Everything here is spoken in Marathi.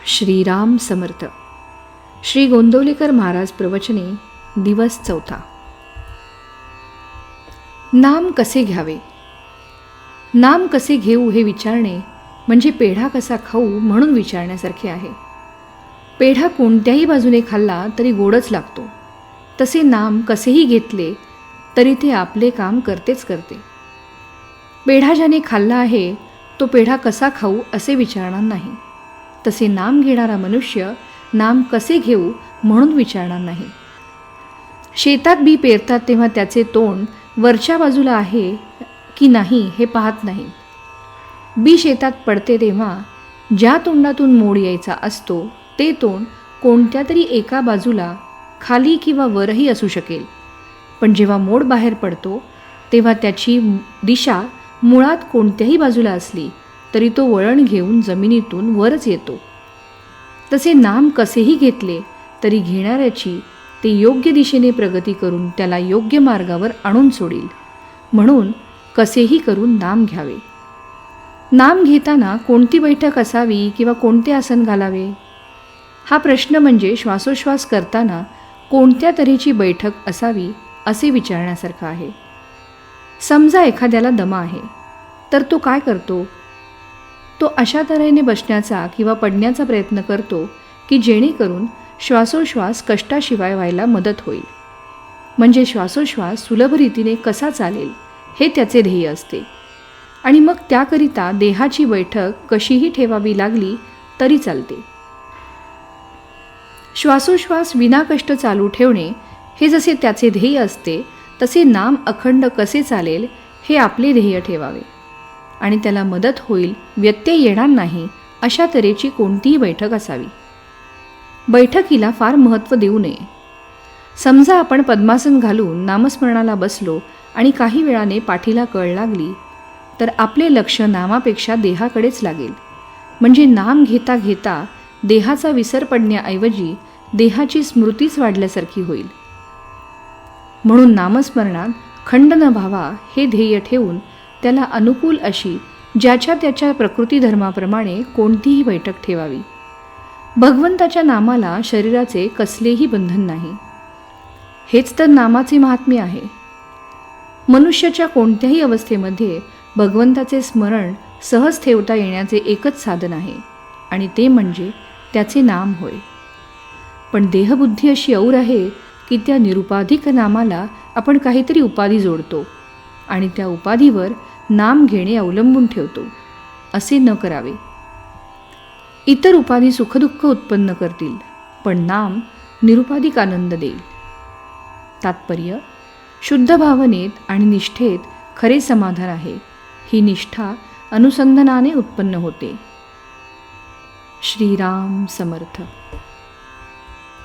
श्रीराम समर्थ. श्री गोंदवलेकर महाराज प्रवचने. दिवस 4. नाम कसे घ्यावे. नाम कसे घेऊ हे विचारणे म्हणजे पेढा कसा खाऊ म्हणून विचारण्यासारखे आहे. पेढा कोणत्याही बाजूने खाल्ला तरी गोडच लागतो. तसे नाम कसेही घेतले तरी ते आपले काम करतेच करते. पेढा ज्याने खाल्ला आहे तो पेढा कसा खाऊ असे विचारणार नाही. तसे नाम घेणारा मनुष्य नाम कसे घेऊ म्हणून विचारणार नाही. शेतात बी पेरतात तेव्हा त्याचे तोंड वरच्या बाजूला आहे की नाही हे पाहत नाही. बी शेतात पडते तेव्हा ज्या तोंडातून मोड यायचा असतो ते तोंड कोणत्या तरी एका बाजूला खाली किंवा वरही असू शकेल. पण जेव्हा मोड बाहेर पडतो तेव्हा त्याची दिशा मुळात कोणत्याही बाजूला असली तरी तो वळण घेऊन जमिनीतून वरच येतो. तसे नाम कसेही घेतले तरी घेणाऱ्याची ते योग्य दिशेने प्रगती करून त्याला योग्य मार्गावर आणून सोडील. म्हणून कसेही करून नाम घ्यावे. नाम घेताना कोणती बैठक असावी किंवा कोणते आसन घालावे हा प्रश्न म्हणजे श्वासोश्वास करताना कोणत्या तऱ्हेची बैठक असावी असे विचारण्यासारखं आहे. समजा एखाद्याला दमा आहे तर तो काय करतो. तो अशा तऱ्हेने बसण्याचा किंवा पडण्याचा प्रयत्न करतो की जेणेकरून श्वासोश्वास कष्टाशिवाय व्हायला मदत होईल. म्हणजे श्वासोश्वास सुलभ रीतीने कसा चालेल हे त्याचे ध्येय असते. आणि मग त्याकरिता देहाची बैठक कशीही ठेवावी लागली तरी चालते. श्वासोश्वास विनाकष्ट चालू ठेवणे हे जसे त्याचे ध्येय असते तसे नाम अखंड कसे चालेल हे आपले ध्येय ठेवावे. आणि त्याला मदत होईल, व्यत्यय येणार नाही अशा तऱ्हेची कोणतीही बैठक असावी. बैठकीला फार महत्त्व देऊ नये. समजा आपण पद्मासन घालून नामस्मरणाला बसलो आणि काही वेळाने पाठीला कळ लागली तर आपले लक्ष नामापेक्षा देहाकडेच लागेल. म्हणजे नाम घेता घेता देहाचा विसर पडण्याऐवजी देहाची स्मृतीच वाढल्यासारखी होईल. म्हणून नामस्मरणात खंड न व्हावा हे ध्येय ठेवून त्याला अनुकूल अशी ज्याच्या त्याच्या प्रकृती धर्माप्रमाणे कोणतीही बैठक ठेवावी. भगवंताच्या नामाला शरीराचे कसलेही बंधन नाही. हेच तर नामाचे महात्म्य आहे. मनुष्याच्या कोणत्याही अवस्थेमध्ये भगवंताचे स्मरण सहज ठेवता येण्याचे एकच साधन आहे आणि ते म्हणजे त्याचे नाम होय. पण देहबुद्धी अशी और आहे की त्या निरुपाधिक नामाला आपण काहीतरी उपाधी जोडतो आणि त्या उपाधीवर नाम घेणे अवलंबून ठेवतो. असे न करावे. इतर उपाधी सुखदुःख उत्पन्न करतील पण नाम निरुपाधिक आनंद देईल. तात्पर्य शुद्ध भावनेत आणि निष्ठेत खरे समाधान आहे. ही निष्ठा अनुसंधानाने उत्पन्न होते. श्रीराम समर्थ.